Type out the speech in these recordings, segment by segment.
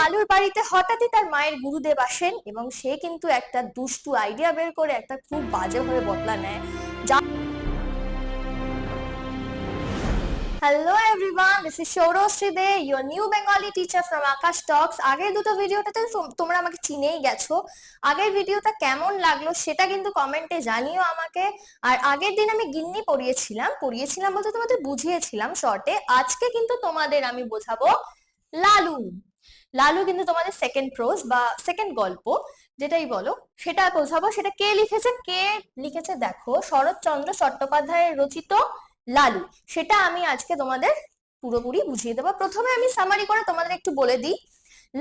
লালুর বাড়িতে হঠাৎই তার মায়ের গুরুদেব আসেন এবং সে কিন্তু একটা দুষ্টু আইডিয়া বের করে একটা খুব বাজেভাবে বদলা নেয়। Hello everyone, this is Sourashree Dey, your new Bengali teacher from Aakash talks. আগের দুটো ভিডিওটাতে তোমরা আমাকে চিনেই গেছো। আগের ভিডিওটা কেমন লাগলো সেটা কিন্তু কমেন্টে জানিও আমাকে। আর আগের দিন আমি গিন্নি পড়িয়েছিলাম বলতে তোমাদের বুঝিয়েছিলাম শর্টে। আজকে কিন্তু তোমাদের আমি বোঝাবো লালু। লালু কিন্তু তোমাদের সেকেন্ড প্রোজ বা সেকেন্ড গল্প যেটাই বলো সেটা বোঝাবো। সেটা কে লিখেছে দেখো, শরৎচন্দ্র চট্টোপাধ্যায়ের রচিত লালু। সেটা আমি আজকে তোমাদের পুরোপুরি বুঝিয়ে দেবো। প্রথমে আমি সামারি করে তোমাদের একটু বলে দিই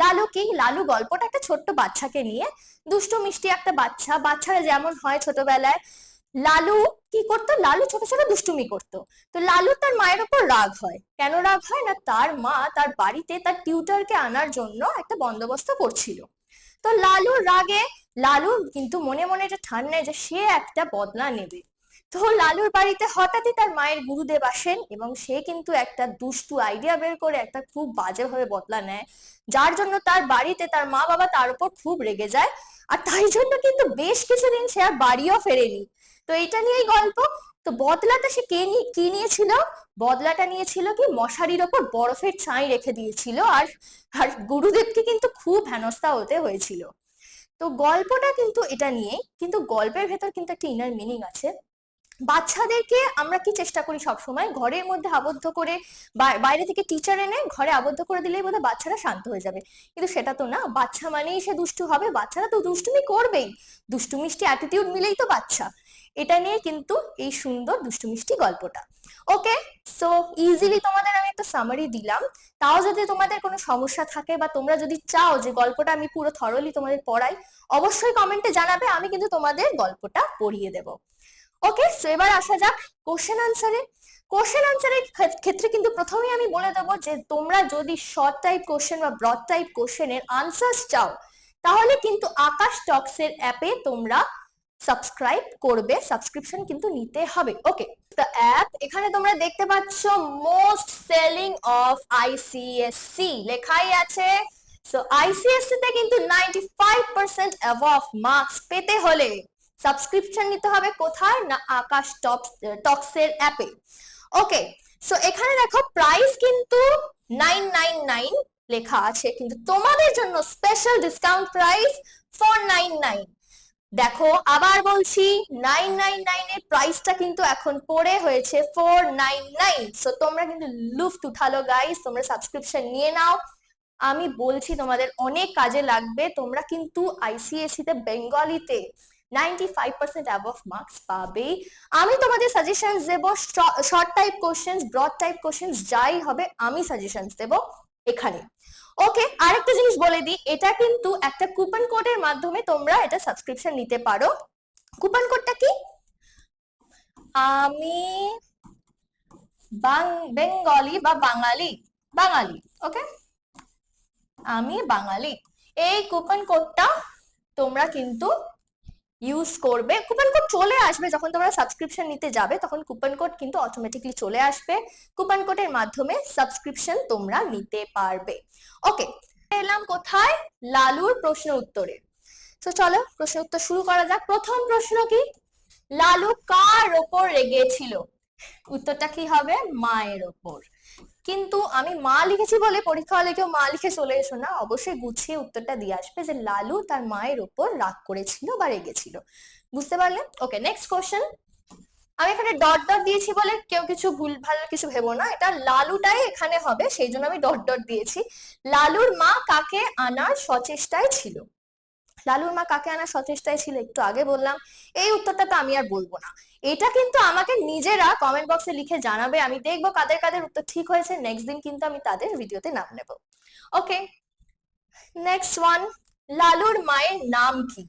লালু কি। লালু গল্পটা একটা ছোট্ট বাচ্চাকে নিয়ে, দুষ্টু মিষ্টি একটা বাচ্চারা যেমন হয় ছোটবেলায়। লালু কি করতো, লালু ছোট ছোট দুষ্টুমি করতো। তো লালু তার মায়ের উপর রাগ হয়। কেন রাগ হয় না, তার মা তার বাড়িতে তার টিউটরকে আনার জন্য একটা বন্দোবস্ত করছিল। তো লালুর রাগে লালু কিন্তু মনে মনে এটা ঠান নেয় যে সে একটা বদলা নেবে। তো লালুর বাড়িতে হঠাৎই তার মায়ের গুরুদেব আসেন এবং সে কিন্তু একটা দুষ্টু আইডিয়া বের করে একটা খুব বাজেভাবে বদলা নেয়, যার জন্য তার বাড়িতে তার মা বাবা তার উপর খুব রেগে যায়। আর তাই জন্য কিন্তু বেশ কিছুদিন সে আর বাড়িও ফেরেনি। তো এইটা নিয়েই গল্প। তো বদলাটা সে কি নিয়েছিল, বদলাটা নিয়েছিল কি মশারির ওপর বরফের ছাই রেখে দিয়েছিল। আর আর গুরুদেবকে কিন্তু খুব হেনস্থা হতে হয়েছিল। তো গল্পটা কিন্তু এটা নিয়েই, কিন্তু গল্পের ভেতর কিন্তু একটা ইনার মিনিং আছে। বাচ্চাদেরকে আমরা কি চেষ্টা করি সবসময় ঘরের মধ্যে আবদ্ধ করে, বাইরে থেকে টিচার এনে ঘরে আবদ্ধ করে দিলেই বোধহয় বাচ্চারা শান্ত হয়ে যাবে। কিন্তু সেটা তো না, বাচ্চা মানেই সে দুষ্টু হবে, বাচ্চারা তো দুষ্টুমি করবেই। দুষ্টু মিষ্টি অ্যাটিটিউড মিলেই তো বাচ্চা। এটা নিয়ে কিন্তু এই সুন্দর দুষ্টু মিষ্টি গল্পটা। ওকে, সো ইজিলি তোমাদের আমি একটা সামারি দিলাম। তাও যদি তোমাদের কোনো সমস্যা থাকে বা তোমরা যদি চাও যে গল্পটা আমি পুরো থরলি তোমাদের পড়াই, অবশ্যই কমেন্টে জানাবে, আমি কিন্তু তোমাদের গল্পটা পড়িয়ে দেবো। ওকে, সো এবার আসা যাক কোশ্চেন আনসারে। কোশ্চেন আনসারের ক্ষেত্রে কিন্তু প্রথমেই আমি বলে দেবো যে তোমরা যদি শর্ট টাইপ কোশ্চেন বা ব্রড টাইপ কোশ্চেনের আনসার চাও, তাহলে কিন্তু আকাশ টক্স এর অ্যাপে তোমরা সাবস্ক্রাইব করবে, সাবস্ক্রিপশন কিন্তু নিতে হবে। ওকে, দ্য অ্যাপ, এখানে তোমরা দেখতে পাচ্ছ মোস্ট সেলিং অফ আইসিএসসি লেখাই আছে। সো আইসিএসসি তে কিন্তু 95% অ্যাবভ মার্কস পেতে হলে সাবস্ক্রিপশন নিতে হবে। কোথায় না, আকাশ টক্স এর অ্যাপে। ওকে, সো এখানে দেখো প্রাইস কিন্তু 999 লেখা আছে, কিন্তু তোমাদের জন্য স্পেশাল ডিসকাউন্ট প্রাইস 499। দেখো আবার বলছি, 999 এর প্রাইসটা কিন্তু এখন পড়ে হয়েছে 499। সো তোমরা কিন্তু লুফট উঠালো গাইস, তোমরা সাবস্ক্রিপশন নিয়ে নাও। আমি বলছি তোমাদের অনেক কাজে লাগবে। তোমরা কিন্তু আইসিএসসি তে বেঙ্গলিতে 95% অ্যাবভ মার্কস পাবে। আমি তোমাদের সাজেশনস দেব, short type questions, broad type questions যাই হবে আমি সাজেশনস দেব এখানে। ওকে, আরেকটা জিনিস বলে দিই, এটা কিন্তু একটা কুপন কোডের মাধ্যমে তোমরা এটা সাবস্ক্রিপশন নিতে পারো। কুপন কোডটা কি, আমি বেঙ্গলি বা বাঙালি, বাঙালি। ওকে, আমি বাঙালি, এই কুপন কোডটা তোমরা কিন্তু ইউজ করবে। কুপন কোড চলে আসবে যখন তোমরা সাবস্ক্রিপশন নিতে যাবে, তখন কুপন কোড কিন্তু অটোমেটিকলি চলে আসবে। কুপন কোডের মাধ্যমে সাবস্ক্রিপশন তোমরা নিতে পারবে। ওকে, এলাম কোথায়, লালুর প্রশ্ন উত্তরে। তো চলো প্রশ্ন উত্তর শুরু করা যাক। প্রথম প্রশ্ন কি, লালু কার ওপর রেগেছিল? উত্তরটা কি হবে, মায়ের ওপর। কিন্তু আমি মা লিখেছি বলে পরীক্ষা হলে কেউ মা লিখে চলে এসো না, অবশ্যই গুছিয়ে উত্তরটা দিয়ে আসবে যে লালু তার মায়ের ওপর রাগ করেছিল বা রেগেছিল। বুঝতে পারলে? ওকে, নেক্সট কোশ্চেন। আমি এখানে ডট ডট দিয়েছি বলে কেউ কিছু ভুল ভাল কিছু ভেবো না, এটা লালুটাই এখানে হবে, সেই জন্য আমি ডট ডট দিয়েছি। লালুর মা কাকে আনার সচেষ্টায় ছিল? লালুর মা কাকে আনার সচেষ্টায় ছিল একটু আগে বললাম। এই উত্তরটা তো আমি আর বলবো না, এটা কিন্তু আমাকে নিজেরা কমেন্ট বক্সে লিখে জানাবে, আমি দেখবো কাদের কাদের উত্তর ঠিক হয়েছে। নেক্সট দিন কিন্তু আমি তাদের ভিডিওতে নাম নেব। ওকে, নেক্সট ওয়ান, লালুর মায়ের নাম কি?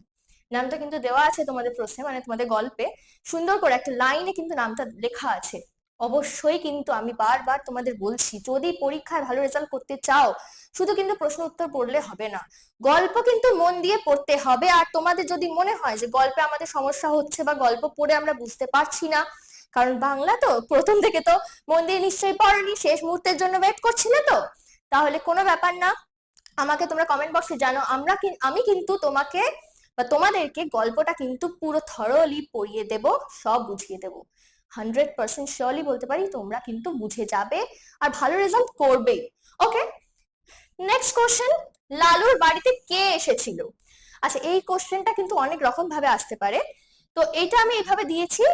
নামটা কিন্তু দেওয়া আছে তোমাদের প্রশ্নে, মানে তোমাদের গল্পে সুন্দর করে একটা লাইনে কিন্তু নামটা লেখা আছে। অবশ্যই কিন্তু আমি বারবার তোমাদের বলছি, যদি পরীক্ষায় ভালো রেজাল্ট করতে চাও শুধু কিন্তু প্রশ্ন উত্তর পড়লে হবে না, গল্প কিন্তু মন দিয়ে পড়তে হবে। আর তোমাদের যদি মনে হয় যে গল্পে আমাদের সমস্যা হচ্ছে বা গল্প পড়ে আমরা বুঝতে পারছি না, কারণ বাংলা তো প্রথম থেকে তো মন দিয়ে নিশ্চয়ই পড়নি, শেষ মুহূর্তের জন্য ওয়েট করছিলে, তো তাহলে কোনো ব্যাপার না, আমাকে তোমরা কমেন্ট বক্সে জানো। আমি কিন্তু তোমাকে বা তোমাদেরকে গল্পটা কিন্তু পুরো থরলি পড়িয়ে দেব, সব বুঝিয়ে দেব। 100% শিওরলি বলতে পারি তোমরা কিন্তু বুঝে যাবে আর ভালো রেজাল্ট করবে। ওকে, নেক্সট কোশ্চেন, লালুর বাড়িতে কে এসেছিল? আচ্ছা, এই কোশ্চেনটা কিন্তু অনেক রকম ভাবে আসতে পারে। তো এটা আমি এইভাবে দিয়েছি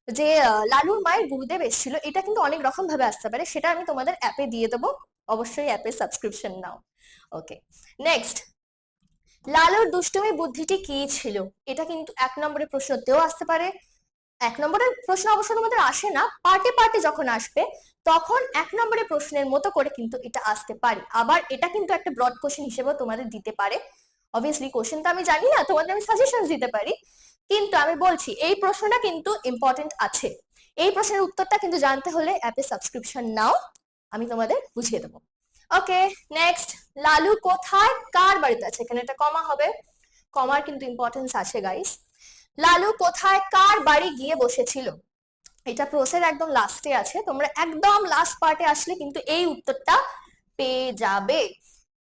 যে লালুর মায়ের গুরুদেব এসেছিল, এটা কিন্তু অনেক রকম ভাবে আসতে পারে, সেটা আমি তোমাদের অ্যাপে দিয়ে দেবো, অবশ্যই অ্যাপে সাবস্ক্রিপশন নাও। ওকে, নেক্সট, লালুর দুষ্টুমি বুদ্ধিটি কি ছিল? এটা কিন্তু 1 নম্বরের প্রশ্নতেও আসতে পারে। 1 নম্বরের প্রশ্ন অবশ্য তোমাদের আসে না, পার্টে পার্টে যখন আসবে তখন 1 নম্বরের প্রশ্নের মতো করে কিন্তু এটা আসতে পারে। আবার এটা কিন্তু একটা ব্রড কোশ্চেন হিসেবেও তোমাদের দিতে পারে। অবভিয়াসলি কোশ্চেন তো আমি জানি না, তোমাদের আমি সাজেশন দিতে পারি, কিন্তু আমি বলছি এই প্রশ্নটা কিন্তু ইম্পর্টেন্ট আছে। এই প্রশ্নের উত্তরটা কিন্তু জানতে হলে অ্যাপে সাবস্ক্রিপশন নাও, আমি তোমাদের বুঝিয়ে দেবো। ওকে, নেক্সট, লালু কোথায় কার বাড়িতে আছে? এখানে একটা কমা হবে, কমার কিন্তু ইম্পর্টেন্স আছে গাইস। লালু কোথায় কার বাড়ি গিয়ে বসেছিল? এটা প্রসেস একদম লাস্টে আছে, তোমরা একদম লাস্ট পার্টে আসলে কিন্তু এই উত্তরটা পেয়ে যাবে।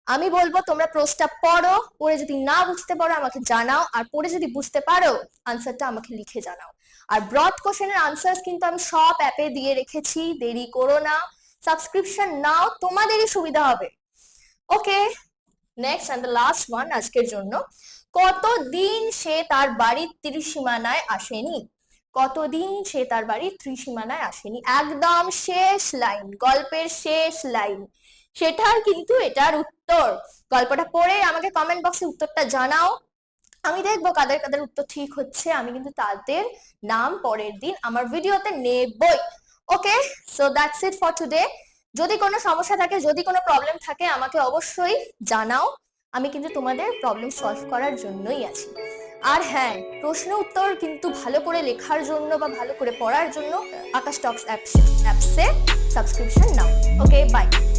আমি বলবো তোমরা প্রশ্নটা পড়ো, পড়ে যদি না বুঝতে পারো আমাকে জানাও, আর পড়ে যদি বুঝতে পারো আনসারটা আমাকে লিখে জানাও। আর ব্রড কোশ্চেনের আনসার কিন্তু আমি সব অ্যাপে দিয়ে রেখেছি, দেরি করো না, সাবস্ক্রিপশন নাও, তোমাদেরই সুবিধা হবে। Okay, next and the last one আজকের জন্য, কতদিন সে তার বাড়ির ত্রিসীমানায় আসেনি? কতদিন সে তার বাড়ির ত্রিসীমানায় আসেনি? একদম শেষ লাইন, গল্পের শেষ লাইন, সেটার কিন্তু এটার উত্তর। গল্পটা পড়ে আমাকে কমেন্ট বক্সে উত্তরটা জানাও, আমি দেখবো কাদের কাদের উত্তর ঠিক হচ্ছে, আমি কিন্তু তাদের নাম পরের দিন আমার ভিডিওতে নেবই। Okay, so that's it for today. যদি কোনো সমস্যা থাকে, যদি কোনো প্রবলেম থাকে আমাকে অবশ্যই জানাও, আমি কিন্তু তোমাদের প্রবলেম সলভ করার জন্যই আছি। আর হ্যাঁ, প্রশ্ন উত্তর কিন্তু ভালো করে লেখার জন্য বা ভালো করে পড়ার জন্য আকাশ টক্স অ্যাপসে সাবস্ক্রিপশন নাও। Okay, by.